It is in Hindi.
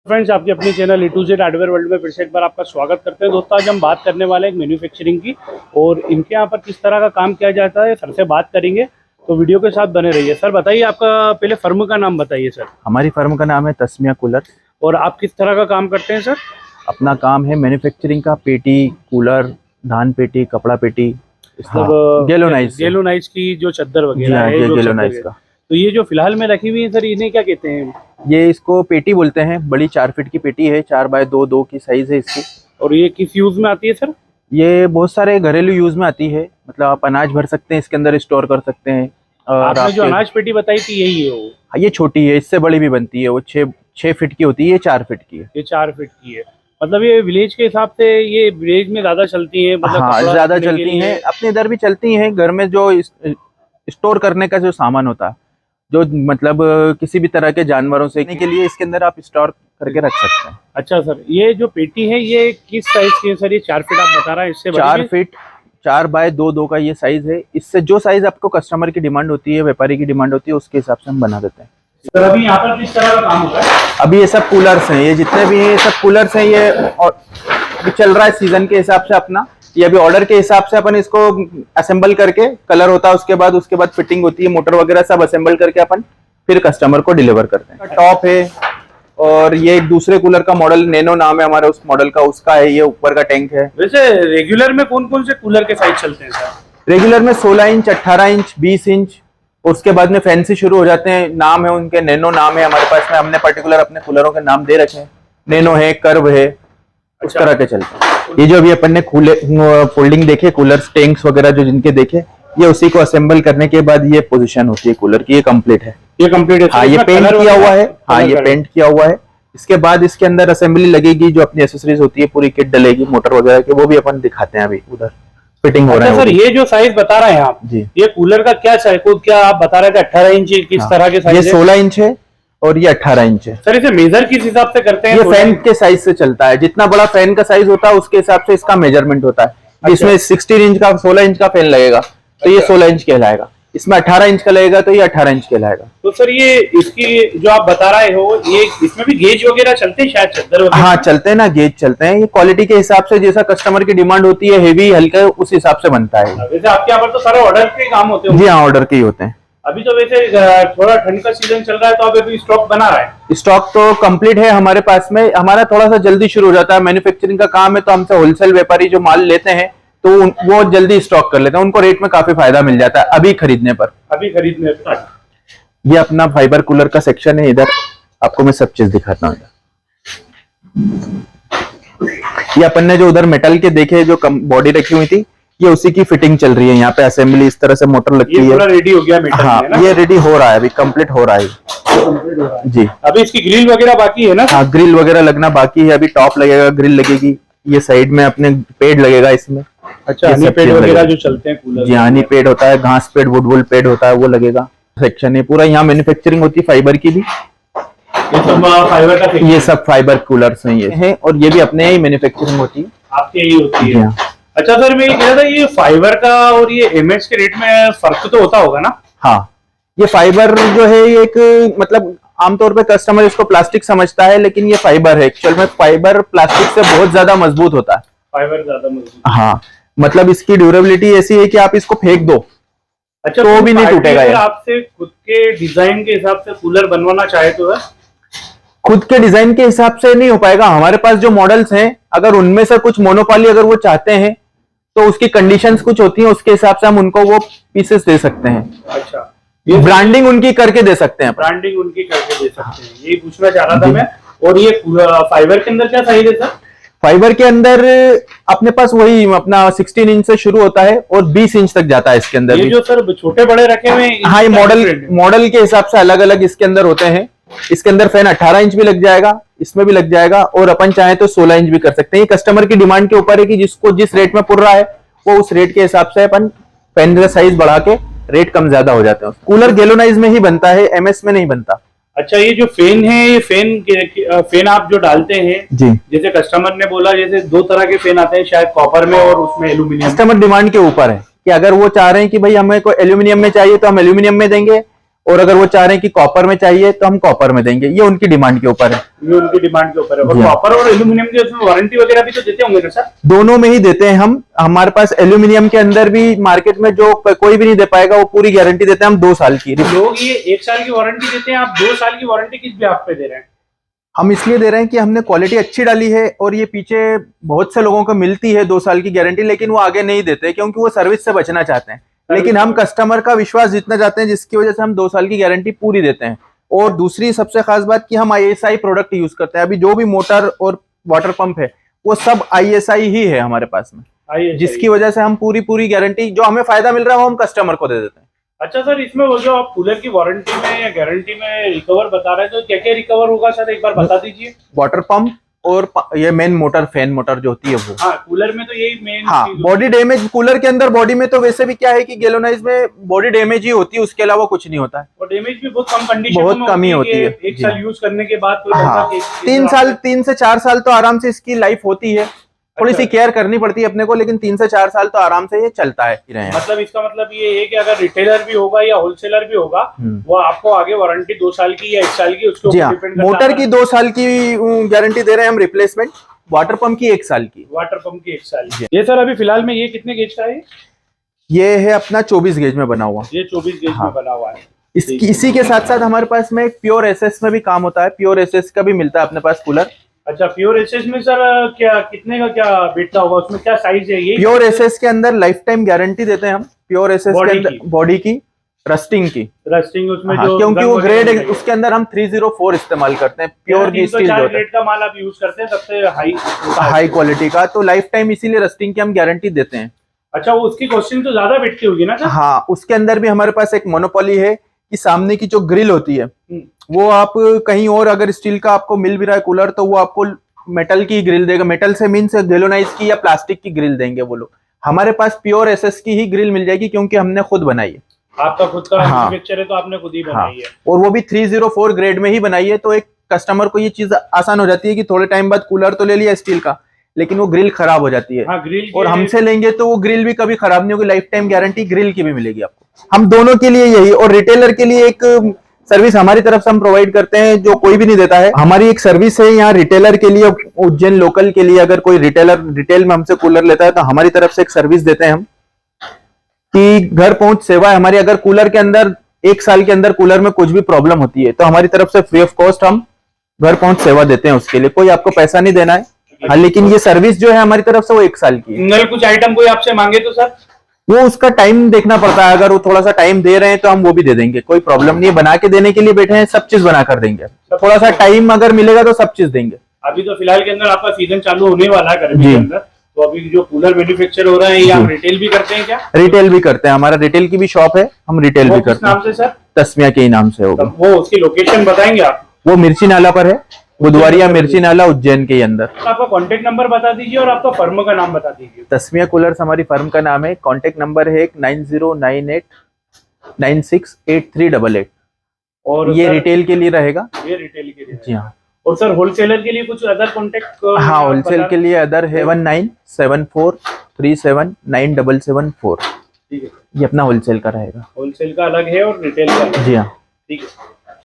फ्रेंड्स, आपके अपने channel A to Z hardware world में फिर से एक बार आपका स्वागत करते हैं। दोस्तों, आज हम बात करने वाले हैं मैन्युफैक्चरिंग की और इनके यहाँ पर किस तरह का काम किया जाता है सर से बात करेंगे, तो वीडियो के साथ बने रहिए। सर बताइए, आपका पहले फर्म का नाम बताइए सर। हमारी फर्म का नाम है तस्मिया कूलर। और आप किस तरह का काम करते हैं सर? अपना काम है मैन्युफैक्चरिंग का, पेटी, कूलर, धान पेटी, कपड़ा पेटी, गैलोनाइज की जो चद्दर वगैरह है, गैलोनाइज का। तो ये जो फिलहाल में रखी हुई है सर, इन्हें क्या कहते हैं? ये इसको पेटी बोलते हैं। बड़ी 4 फीट की पेटी है, 4 बाय 2 की साइज है इसकी। और ये किस यूज में आती है सर? ये बहुत सारे घरेलू यूज में आती है, मतलब आप अनाज भर सकते हैं, इसके अंदर स्टोर कर सकते हैं। आपने जो अनाज पेटी बताई थी यही है वो? हाँ, ये छोटी है, इससे बड़ी भी बनती है। वो 6 फीट की होती है, ये 4 फीट की है। ये 4 फीट की है। मतलब ये विलेज के हिसाब से ये विलेज में ज्यादा चलती है? मतलब हाँ, ज्यादा चलती हैं, अपने इधर भी चलती हैं। घर में जो स्टोर करने का जो सामान होता है, जो मतलब किसी भी तरह के जानवरों से के लिए, इसके अंदर आप स्टोर करके रख सकते हैं। अच्छा सर, ये जो पेटी है ये किस साइज की है सर? ये 4 फीट आप बता रहा है, इससे 4 फीट 4 बाय 2 का ये साइज है। इससे जो साइज आपको कस्टमर की डिमांड होती है, व्यापारी की डिमांड होती है, उसके हिसाब से हम बना देते हैं। सर अभी यहाँ पर किस तरह का काम होता है? अभी ये सब कूलर्स हैं, ये जितने भी हैं ये सब कूलर्स हैं। ये और चल रहा है सीजन के हिसाब से अपना। ये अभी ऑर्डर के हिसाब से अपन इसको असेंबल करके, कलर होता है उसके बाद फिटिंग होती है, मोटर वगैरह सब असेंबल करके अपन फिर कस्टमर को डिलीवर करते हैं। टॉप है। और ये एक दूसरे कूलर का मॉडल, नैनो नाम है हमारे उस मॉडल का, उसका है। ये ऊपर का टैंक है। वैसे रेगुलर में कौन कौन से कूलर के साइज चलते हैं सर? रेगुलर में 16 इंच, 18 इंच, 20 इंच, उसके बाद में फैंसी शुरू हो जाते हैं। नाम है उनके, नैनो नाम है हमारे पास में। हमने पर्टिकुलर अपने कूलरों के नाम दे रखे हैं। नैनो है, कर्व है, उस तरह के चलते हैं। ये जो अभी अपन ने फोल्डिंग देखे, कूलर टैंक्स वगैरह जो जिनके देखे, ये उसी को असेंबल करने के बाद ये पोजीशन होती है कूलर की। ये कंप्लीट है। ये कंप्लीट है। हाँ, ये पेंट किया हुआ है। हाँ, ये पेंट किया हुआ है। इसके बाद इसके अंदर असेंबली लगेगी, जो अपनी एसेसरीज होती है, पूरी किट डलेगी मोटर वगैरह की, वो भी अपन दिखाते हैं। अभी उधर फिटिंग हो रहा है। सर ये जो साइज बता रहे हैं आप जी, ये कूलर का क्या साइज, क्या आप बता रहे थे 18 इंच किस तरह के साइज? ये 16 इंच है और ये 18 इंच है। सर इसे मेजर किस हिसाब से करते हैं? ये फैन के साइज से चलता है। जितना बड़ा फैन का साइज होता है उसके हिसाब से इसका मेजरमेंट होता है। इसमें 16 इंच का 16 इंच का फैन लगेगा तो ये 16 इंच कहलाएगा। इसमें 18 इंच का लगेगा तो ये 18 इंच कहलाएगा। तो सर ये इसकी जो आप बता रहे हो, ये इसमें भी गेज वगैरह चलते हैं शायद, चद्दर वगैरह? हाँ, चलते हैं ना, गेज चलते हैं। ये क्वालिटी के हिसाब से, जैसा कस्टमर की डिमांड होती है, हेवी हल्का, उस हिसाब से बनता है। वैसे आपके यहाँ पर तो सारे ऑर्डर के काम होते हैं? जी हाँ, ऑर्डर के ही होते हैं। अभी तो वैसे थोड़ा ठंड का सीजन चल रहा है, तो आप अभी स्टॉक बना रहा है? स्टॉक तो कंप्लीट है हमारे पास में। हमारा थोड़ा सा जल्दी शुरू हो जाता है, मैन्युफैक्चरिंग का काम है, तो हमसे होलसेल व्यापारी जो माल लेते हैं तो वो जल्दी स्टॉक कर लेते हैं। उनको रेट में काफी फायदा मिल जाता है अभी खरीदने पर। ये अपना फाइबर कूलर का सेक्शन है। इधर आपको मैं सब चीज दिखाता हूँ। ये अपन ने जो उधर मेटल के देखे, जो बॉडी रखी हुई थी, ये उसी की फिटिंग चल रही है। यहाँ पे असेंबली इस तरह से मोटर लगती है। पूरा रेडी हो गया मेटल? हाँ, ये रेडी हो रहा है, अभी कंप्लीट हो रहा है जी। अभी इसकी ग्रिल वगैरह बाकी है ना? हाँ, ग्रिल वगैरह लगना बाकी है। अभी टॉप लगेगा, ग्रिल लगेगी। ये साइड में अपने पेड लगेगा इसमें। अच्छा, हनी पेड वगैरह जो चलते हैं कूलर? जी, हनी पेड होता है, घास पेड, वुडवुल पेड होता है, वो लगेगा। सेक्शन है पूरा। यहाँ मैन्युफैक्चरिंग होती है फाइबर की भी। ये सब फाइबर का? ये सब फाइबर कूलर्स हैं ये है। और ये भी अपने ही मैन्युफैक्चरिंग होती है, आपके ही होती है? अच्छा सर, मैं ये कह रहा था, ये फाइबर का और ये एमएस के रेट में फर्क तो होता होगा ना? हाँ, ये फाइबर जो है ये एक, मतलब आमतौर पे कस्टमर इसको प्लास्टिक समझता है, लेकिन ये फाइबर है। एक्चुअल में फाइबर प्लास्टिक से बहुत ज्यादा मजबूत होता है। फाइबर ज्यादा मजबूत? हाँ, मतलब इसकी ड्यूरेबिलिटी ऐसी है कि आप इसको फेंक दो, अच्छा, तो भी नहीं टूटेगा। ये आपसे खुद के डिजाइन के हिसाब से कूलर बनवाना चाहे तो है? खुद के डिजाइन के हिसाब से नहीं हो पाएगा। हमारे पास जो मॉडल्स हैं, अगर उनमें से कुछ मोनोपाली अगर वो चाहते हैं तो उसकी कंडीशंस कुछ होती हैं, उसके हिसाब से हम उनको वो पीसेस दे सकते हैं। अच्छा, ये ब्रांडिंग उनकी करके दे सकते हैं। ब्रांडिंग उनकी करके दे सकते हैं, यही पूछना चाह रहा था मैं। और ये फाइबर के अंदर क्या साइज है सर? फाइबर के अंदर अपने पास वही अपना 16 इंच से शुरू होता है और 20 इंच तक जाता है इसके अंदर। ये जो सर छोटे बड़े रखे हुए हैं, हाँ, ये मॉडल के हिसाब से अलग अलग इसके अंदर होते हैं। इसके अंदर फैन 18 इंच भी लग जाएगा, इसमें भी लग जाएगा, और अपन चाहे तो 16 इंच भी कर सकते हैं। कस्टमर की डिमांड के ऊपर है कि जिसको जिस रेट में पुर रहा है, वो उस रेट के हिसाब से अपन फैन का साइज बढ़ा के रेट कम ज्यादा हो जाते हैं। कूलर गैलोनाइज में ही बनता है, एमएस में नहीं बनता। अच्छा, ये जो फैन है, ये फैन आप जो डालते हैं जी, जैसे कस्टमर ने बोला, जैसे 2 तरह के फैन आते हैं शायद, कॉपर में और उसमें एल्यूमिनियम। कस्टमर डिमांड के ऊपर है कि अगर वो चाह रहे हैं कि भाई हमें को एल्यूमिनियम में चाहिए तो हम एल्यूमिनियम में देंगे, और अगर वो चाह रहे हैं कि कॉपर में चाहिए तो हम कॉपर में देंगे, ये उनकी डिमांड के ऊपर है। ये उनकी डिमांड के ऊपर है। और कॉपर और एल्यूमिनियम की उसमें वारंटी वगैरह भी तो देते होंगे ना सर? दोनों में ही देते हैं हम। हमारे पास एल्यूमिनियम के अंदर भी मार्केट में जो कोई भी नहीं दे पाएगा, वो पूरी गारंटी देते हैं हम 2 साल की। लोग ये 1 साल की वारंटी देते हैं, आप 2 साल की वारंटी किस ब्याज पे दे रहे हैं? हम इसलिए दे रहे हैं कि हमने क्वालिटी अच्छी डाली है, और ये पीछे बहुत से लोगों को मिलती है 2 साल की गारंटी, लेकिन वो आगे नहीं देते क्योंकि वो सर्विस से बचना चाहते हैं। लेकिन हम कस्टमर का विश्वास जीतना चाहते हैं, जिसकी वजह से हम 2 साल की गारंटी पूरी देते हैं। और दूसरी सबसे खास बात कि हम ISI प्रोडक्ट यूज करते हैं। अभी जो भी मोटर और वाटर पंप है वो सब ISI ही है हमारे पास में, जिसकी वजह से हम पूरी गारंटी, जो हमें फायदा मिल रहा है वो हम कस्टमर को दे देते हैं। अच्छा सर, इसमें वो जो आप कूलर की वारंटी में या गारंटी में रिकवर बता रहे हैं, तो क्या क्या रिकवर होगा सर, एक बार बता दीजिए। वाटर पंप और ये मेन मोटर, फैन मोटर जो होती है वो। हाँ, कूलर में तो यही मेन। हाँ, बॉडी डैमेज कूलर के अंदर बॉडी में तो वैसे भी क्या है कि गैल्वेनाइज में बॉडी डैमेज ही होती है, उसके अलावा कुछ नहीं होता है। और डैमेज भी बहुत कम कंडीशन में बहुत कम ही होती है। 1 साल यूज करने के बाद कोई हाँ, 3 से 4 साल तो आराम से इसकी लाइफ होती है। थोड़ी सी केयर करनी पड़ती है अपने को, लेकिन 3 से 4 साल तो आराम से ये चलता है। मतलब इसका मतलब ये है कि अगर रिटेलर भी होगा या होलसेलर भी होगा, वो आपको आगे वारंटी 2 साल की या 1 साल की, उसके ऊपर डिपेंड करता है। मोटर की 2 साल की गारंटी दे रहे हैं हम रिप्लेसमेंट, वाटर पंप की 1 साल की। वाटर पंप की 1 साल की। ये सर अभी फिलहाल में ये कितने गेज का है? ये है अपना 24 गेज में बना हुआ। ये 24 गेज में बना हुआ है। इसी के साथ साथ हमारे पास में प्योर एसएस में भी काम होता है। प्योर एसएस का भी मिलता है अपने पास कूलर। अच्छा, प्योर एसएस में सर क्या कितने का क्या बैठता होगा, उसमें क्या साइज है? ये प्योर एसएस के अंदर लाइफ टाइम गारंटी देते हैं हम। प्योर एसएस के अंदर बॉडी की रस्टिंग उसमें जो, क्योंकि वो ग्रेड उसके अंदर हम 304 इस्तेमाल करते हैं। प्योर की स्टील जो ग्रेड का माल आप यूज करते हैं, सबसे हाई क्वालिटी का, तो लाइफ टाइम इसीलिए रस्टिंग की हम गारंटी देते हैं। अच्छा, वो उसकी कॉस्टिंग तो ज्यादा बैठती होगी ना सर? हाँ, उसके अंदर भी हमारे पास एक मोनोपोली है कि सामने की जो ग्रिल होती है वो आप कहीं और अगर स्टील का आपको मिल भी रहा है कूलर, तो वो आपको मेटल की ग्रिल देगा। मेटल से मीन्स गैल्वेनाइज की या प्लास्टिक की ग्रिल देंगे वो लोग। हमारे पास प्योर एसएस की ही ग्रिल मिल जाएगी, क्योंकि हमने खुद बनाई है। आपका खुद का मैन्युफैक्चर है, तो आपने खुद ही बनाई है। और वो भी 304 ग्रेड में ही बनाई है, तो एक कस्टमर को ये चीज आसान हो जाती है कि थोड़े टाइम बाद कूलर तो ले लिया स्टील का, लेकिन वो ग्रिल खराब हो जाती है। ग्रिल और हमसे लेंगे तो वो ग्रिल भी कभी खराब नहीं होगी, लाइफ टाइम गारंटी ग्रिल की भी मिलेगी आपको। हम दोनों के लिए यही, और रिटेलर के लिए एक सर्विस हमारी तरफ से हम प्रोवाइड करते हैं जो कोई भी नहीं देता है। हमारी एक सर्विस है यहाँ रिटेलर के लिए, उज्जैन लोकल के लिए। अगर कोई रिटेल में हमसे कूलर लेता है तो हमारी तरफ से एक सर्विस देते हैं हम कि घर पहुंच सेवा है हमारी। अगर कूलर के अंदर 1 साल के अंदर कूलर में कुछ भी प्रॉब्लम होती है तो हमारी तरफ से फ्री ऑफ कॉस्ट हम घर पहुंच सेवा देते हैं। उसके लिए कोई आपको पैसा नहीं देना है। हाँ, लेकिन ये सर्विस जो है हमारी तरफ से वो 1 साल की है। कुछ आइटम कोई आपसे मांगे तो सर वो उसका टाइम देखना पड़ता है। अगर वो थोड़ा सा टाइम दे रहे हैं तो हम वो भी दे देंगे, कोई प्रॉब्लम नहीं है। बना के देने के लिए बैठे हैं, सब चीज बना कर देंगे। थोड़ा सा टाइम अगर मिलेगा तो सब चीज देंगे। अभी तो फिलहाल के अंदर आपका सीजन चालू होने वाला है गर्मी के अंदर, तो अभी जो कूलर मैन्युफैक्चर हो रहा है, या रिटेल भी करते हैं क्या? रिटेल भी करते हैं, हमारा रिटेल की भी शॉप है, हम रिटेल भी करते हैं। नाम से सर? तस्मिया के ही नाम से होगा। वो उसकी लोकेशन बताएंगे आप? वो मिर्ची नाला पर है, बुधवारिया मिर्ची नाला, उज्जैन के अंदर। आपका कांटेक्ट नंबर बता दीजिए और आपका फर्म का नाम बता दीजिए। तस्मिया कूलर्स हमारी फर्म का नाम है। कांटेक्ट नंबर है 9098968388। और ये रिटेल के लिए रहेगा। ये रिटेल के लिए? जी हाँ। और सर होलसेलर के लिए कुछ अदर कांटेक्ट? हाँ, होलसेल के लिए अदर है 1974379774। ठीक है, ये अपना होलसेल का रहेगा। होलसेल का अलग है और रिटेल का अलग। जी हाँ, ठीक है।